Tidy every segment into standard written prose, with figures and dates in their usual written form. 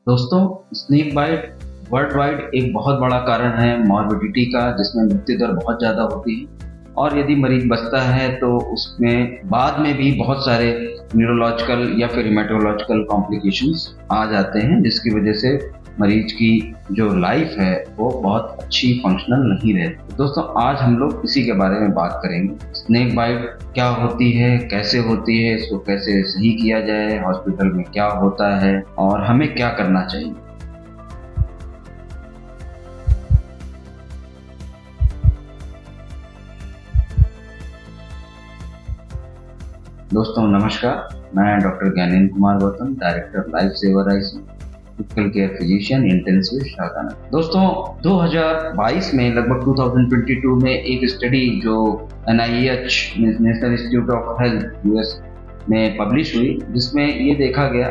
दोस्तों, snake bite world wide एक बहुत बड़ा कारण है मॉर्बिडिटी का, जिसमें मृत्यु दर बहुत ज़्यादा होती है। और यदि मरीज बचता है तो उसमें बाद में भी बहुत सारे न्यूरोलॉजिकल या फिर हेमेटोलॉजिकल कॉम्प्लिकेशंस आ जाते हैं, जिसकी वजह से मरीज की जो लाइफ है वो बहुत अच्छी फंक्शनल नहीं रहती। दोस्तों, आज हम लोग इसी के बारे में बात करेंगे। स्नेक बाइट क्या होती है, कैसे होती है, इसको कैसे सही किया जाए, हॉस्पिटल में क्या होता है और हमें क्या करना चाहिए। दोस्तों नमस्कार, मैं doctor Gyanendra Kumar Gautam, director life saver IC, critical care physician, intensive शाखा। दोस्तों, 2022 में लगभग 2022 में एक स्टडी जो NIH national institute of health US में पब्लिश हुई, जिसमें ये देखा गया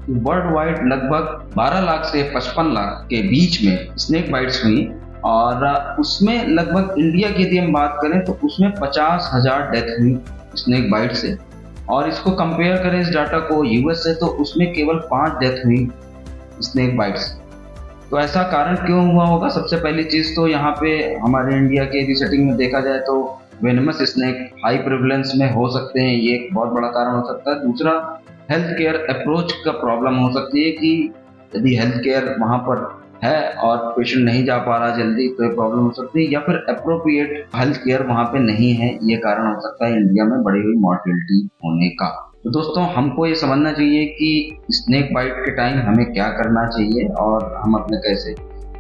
कि वर्ल्ड वाइड लगभग 12 लाख से 55 लाख के बीच में स्नेक बाइट्स हुई। और उसमें लगभग इंडिया की यदि हम बात करें तो उसमें 50,000 डेथ हुई स्नेक बाइट से। और इसको कंपेयर करें इस डाटा को US से, तो उसमें केवल 5 डेथ हुई स्नेक बाइट्स। तो ऐसा कारण क्यों हुआ होगा? सबसे पहली चीज तो यहाँ पे हमारे इंडिया के यदि सेटिंग में देखा जाए तो वेनमस स्नेक हाई प्रेवलेंस में हो सकते हैं, ये एक बहुत बड़ा कारण हो सकता है। दूसरा, हेल्थ केयर अप्रोच का प्रॉब्लम हो सकती है कि यदि हेल्थ केयर वहाँ पर है और पेशेंट नहीं जा पा रहा जल्दी, तो ये प्रॉब्लम हो सकती है। या फिर अप्रोप्रिएट हेल्थ केयर वहाँ पे नहीं है, ये कारण हो सकता है इंडिया में बढ़ी हुई मॉर्टेलिटी होने का। तो दोस्तों, हमको ये समझना चाहिए कि स्नेक बाइट के टाइम हमें क्या करना चाहिए और हम कैसे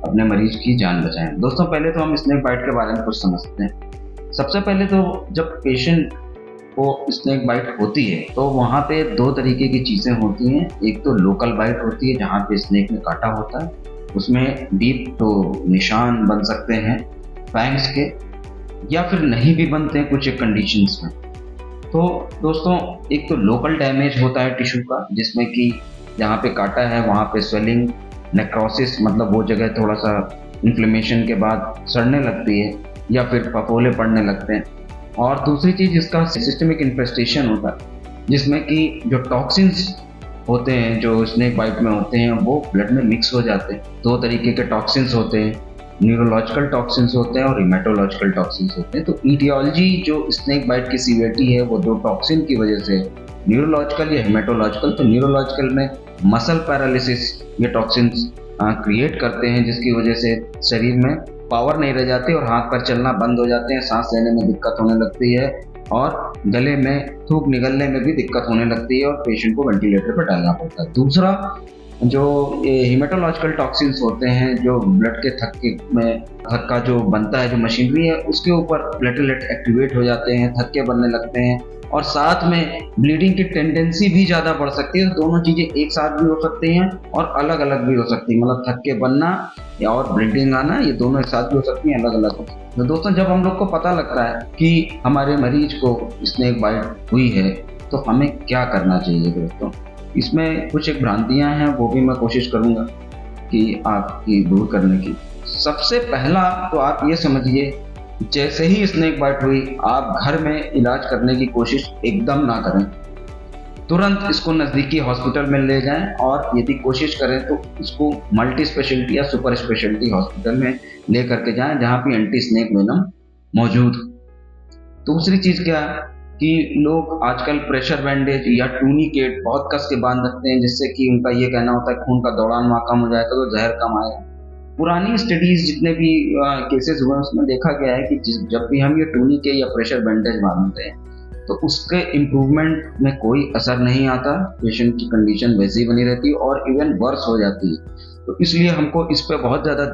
अपने मरीज की जान बचाएं। दोस्तों, पहले तो हम स्नेक बाइट के बारे में कुछ समझते हैं। सबसे पहले तो जब पेशेंट को स्नेक बाइट होती है तो वहाँ पे 2 तरीके की चीज़ें होती हैं। एक तो लोकल बाइट होती है, जहाँ पे स्नेक ने काटा होता है, उसमें डीप तो निशान बन सकते हैं फैंग्स के, या फिर नहीं भी बनते हैं कुछ एक कंडीशंस में। तो दोस्तों, एक तो लोकल डैमेज होता है टिश्यू का, जिसमें कि जहाँ पे काटा है वहाँ पे स्वेलिंग, नेक्रोसिस, मतलब वो जगह थोड़ा सा इन्फ्लेमेशन के बाद सड़ने लगती है या फिर फफोले पड़ने लगते हैं। और दूसरी चीज़, इसका सिस्टमिक इन्फेस्टेशन होता है, जिसमें कि जो टॉक्सिन्स होते हैं जो स्नेक बाइट में होते हैं वो ब्लड में मिक्स हो जाते हैं। 2 तरीके के टॉक्सिन्स होते हैं, न्यूरोलॉजिकल टॉक्सिन्स होते हैं और हेमेटोलॉजिकल टॉक्सिन्स होते हैं। तो ईटियोलॉजी जो स्नेक बाइट की सीवियरिटी है वो 2 टॉक्सिन की वजह से, न्यूरोलॉजिकल या हेमेटोलॉजिकल। तो न्यूरोलॉजिकल में मसल पैरालिसिस ये टॉक्सिन्स क्रिएट करते हैं, जिसकी वजह से शरीर में पावर नहीं रह जाती और हाथ पैर चलना बंद हो जाते हैं, सांस लेने में दिक्कत होने लगती है और गले में थूक निकलने में भी दिक्कत होने लगती है और पेशेंट को वेंटिलेटर पर डालना पड़ता है। दूसरा, जो हेमेटोलॉजिकल टॉक्सिन्स होते हैं, जो ब्लड के थक्का जो बनता है, जो मशीनरी है, उसके ऊपर प्लेटलेट एक्टिवेट हो जाते हैं, थक्के बनने लगते हैं और साथ में ब्लीडिंग की टेंडेंसी भी ज़्यादा बढ़ सकती है। तो दोनों चीज़ें एक साथ भी हो सकती हैं और अलग अलग भी हो सकती हैं, मतलब थक्के बनना या और ब्लीडिंग आना, ये दोनों एक साथ भी हो सकती हैं, अलग अलग। तो दोस्तों, जब हम लोग को पता लगता है कि हमारे मरीज को स्नेक बाइट हुई है तो हमें क्या करना चाहिए। दोस्तों, इसमें कुछ एक भ्रांतियां हैं, वो भी मैं कोशिश करूंगा कि आपकी दूर करने की। सबसे पहला तो आप ये समझिए, जैसे ही स्नेक बाइट हुई आप घर में इलाज करने की कोशिश एकदम ना करें। तुरंत इसको नज़दीकी हॉस्पिटल में ले जाएं और यदि कोशिश करें तो इसको मल्टी स्पेशलिटी या सुपर स्पेशलिटी हॉस्पिटल में ले करके जाएं, जहाँ पे एंटी स्नेक वेनम मौजूद। दूसरी चीज़ क्या है कि लोग आजकल प्रेशर बैंडेज या टूनिकेट बहुत कस के बांध रखते हैं, जिससे कि उनका ये कहना होता है खून का दौड़ान वहाँ कम हो जाएगा तो जहर कम आएगा। पुरानी स्टडीज जितने भी केसेस हुए उसमें देखा गया है कि जब भी हम ये टूनिकेट या प्रेशर बैंडेज बांधते हैं तो उसके इम्प्रूवमेंट में कोई असर नहीं आता, पेशेंट की कंडीशन वैसी ही बनी रहती है और इवन वर्स हो जाती है। तो इसलिए हमको इस पर बहुत ज़्यादा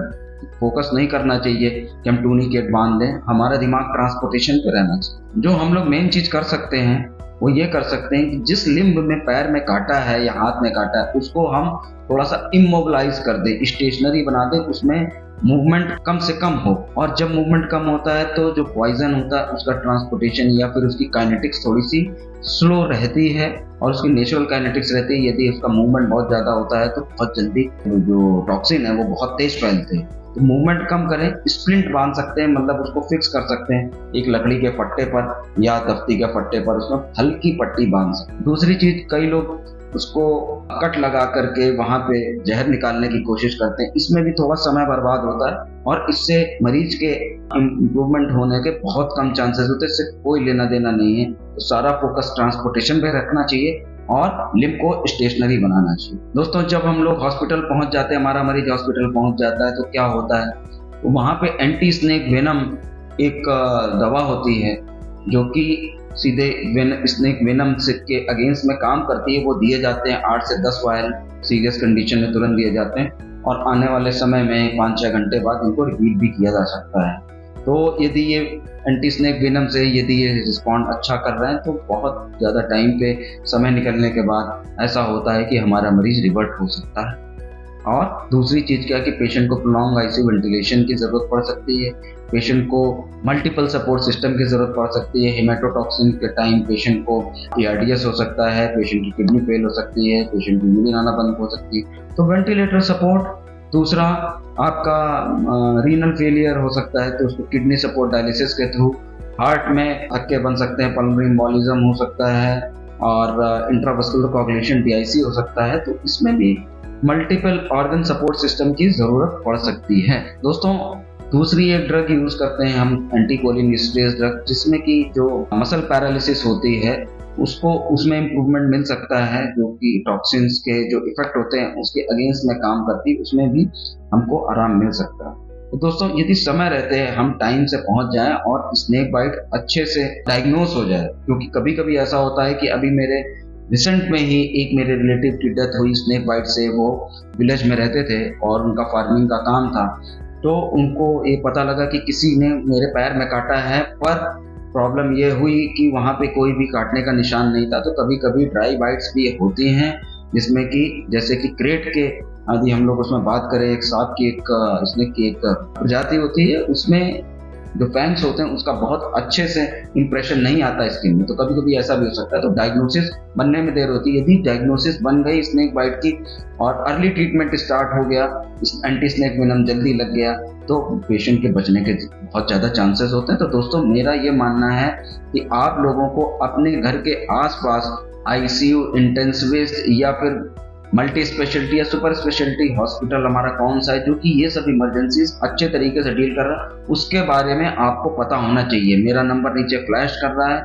फोकस नहीं करना चाहिए कि हम टूनिकेट बांध दें। हमारा दिमाग ट्रांसपोर्टेशन पे रहना चाहिए। जो हम लोग मेन चीज़ कर सकते हैं वो ये कर सकते हैं कि जिस लिम्ब में पैर में काटा है या हाथ में काटा है उसको हम थोड़ा सा इमोबिलाइज कर दें, स्टेशनरी बना दें, उसमें मूवमेंट कम से कम हो। और जब मूवमेंट कम होता है तो जो पॉइजन होता है उसका ट्रांसपोर्टेशन या फिर उसकी काइनेटिक्स थोड़ी सी स्लो रहती है और उसकी नेचुरल काइनेटिक्स रहती है। यदि उसका मूवमेंट बहुत ज़्यादा होता है तो बहुत जल्दी जो टॉक्सिन है वो बहुत तेज फैलते हैं। तो मूवमेंट कम करें, स्प्लिंट बांध सकते हैं, मतलब उसको फिक्स कर सकते हैं एक लकड़ी के फट्टे पर या दफ्ती के फट्टे पर, उसमें हल्की पट्टी बांध सकते हैं। दूसरी चीज, कई लोग उसको कट लगा करके वहां पे जहर निकालने की कोशिश करते हैं। इसमें भी थोड़ा समय बर्बाद होता है और इससे मरीज के इम्प्रूवमेंट होने के बहुत कम चांसेस होते हैं। इससे कोई लेना देना नहीं है। तो सारा फोकस ट्रांसपोर्टेशन पे रखना चाहिए और लिम्फ को स्टेशनरी बनाना चाहिए। दोस्तों, जब हम लोग हॉस्पिटल पहुंच जाते हैं, हमारा मरीज हॉस्पिटल पहुंच जाता है, तो क्या होता है, तो वहां पे एंटी स्नेक वेनम एक दवा होती है जो कि सीधे स्नेक वेनम के अगेंस्ट में काम करती है। वो दिए जाते हैं 8 से 10 वायल, सीरियस कंडीशन में तुरंत दिए जाते हैं और आने वाले समय में 5-6 घंटे बाद इनको रिपीट भी किया जा सकता है। तो यदि ये एंटी स्नेक वेनम से यदि ये रिस्पॉन्ड अच्छा कर रहे हैं तो बहुत ज़्यादा टाइम पे समय निकलने के बाद ऐसा होता है कि हमारा मरीज रिवर्ट हो सकता है। और दूसरी चीज़ क्या है कि पेशेंट को प्रोलॉन्ग आईसीयू वेंटिलेशन की ज़रूरत पड़ सकती है, पेशेंट को मल्टीपल सपोर्ट सिस्टम की ज़रूरत पड़ सकती है। हेमेटोटॉक्सिन के टाइम पेशेंट को ARDS हो सकता है, पेशेंट की किडनी फेल हो सकती है, पेशेंट की यूरिन आना बंद हो सकती है। तो वेंटिलेटर सपोर्ट। दूसरा, आपका रीनल फेलियर हो सकता है तो उसको किडनी सपोर्ट डायलिसिस के थ्रू। हार्ट में धक्के बन सकते हैं, पल्मोनरी एम्बोलिज्म हो सकता है और इंट्रावस्कुलर कोagulation DIC हो सकता है। तो इसमें भी मल्टीपल ऑर्गन सपोर्ट सिस्टम की जरूरत पड़ सकती है। दोस्तों, दूसरी एक ड्रग यूज करते हैं हम, एंटीकोलिनेस्टेरेज ड्रग, जिसमें कि जो मसल पैरालिसिस होती है उसको उसमें इम्प्रूवमेंट मिल सकता है, जो कि टॉक्सिन्स के जो इफेक्ट होते हैं उसके अगेंस्ट में काम करती है, उसमें भी हमको आराम मिल सकता है। तो दोस्तों, यदि समय रहते हैं हम टाइम से पहुंच जाएं और स्नेक बाइट अच्छे से डायग्नोस हो जाए, क्योंकि कभी कभी ऐसा होता है कि अभी मेरे रिसेंट में ही एक मेरे रिलेटिव की डेथ हुई स्नेक बाइट से। वो विलेज में रहते थे और उनका फार्मिंग का काम था, तो उनको ये पता लगा कि किसी ने मेरे पैर में काटा है, पर प्रॉब्लम ये हुई कि वहाँ पे कोई भी काटने का निशान नहीं था। तो कभी कभी ड्राई बाइट्स भी होती हैं, जिसमें कि जैसे कि क्रेट के, यदि हम लोग उसमें बात करें, एक सांप की एक स्नेक की एक प्रजाति होती है, उसमें जो फैंग्स होते हैं उसका बहुत अच्छे से इंप्रेशन नहीं आता स्किन में। तो कभी कभी ऐसा भी हो सकता है। तो डायग्नोसिस बनने में देर होती है। यदि डायग्नोसिस बन गई स्नेक बाइट की और अर्ली ट्रीटमेंट स्टार्ट हो गया, एंटी स्नेक वेनम जल्दी लग गया, तो पेशेंट के बचने के बहुत ज़्यादा चांसेस होते हैं। तो दोस्तों, मेरा ये मानना है कि आप लोगों को अपने घर के आसपास ICU, इंटेंसिविस्ट या फिर मल्टी स्पेशलिटी या सुपर स्पेशलिटी हॉस्पिटल हमारा कौन सा है जो कि ये सब इमरजेंसीज अच्छे तरीके से डील कर रहा है, उसके बारे में आपको पता होना चाहिए। मेरा नंबर नीचे फ्लैश कर रहा है,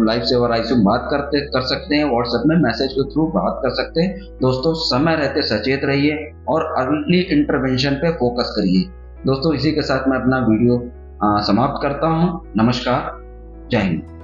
लाइफ सेवर ICU बात कर सकते हैं, व्हाट्सएप में मैसेज के थ्रू बात कर सकते हैं। दोस्तों, समय रहते सचेत रहिए और अर्ली इंटरवेंशन पे फोकस करिए। दोस्तों, इसी के साथ मैं अपना वीडियो समाप्त करता हूँ। नमस्कार, जय हिंद।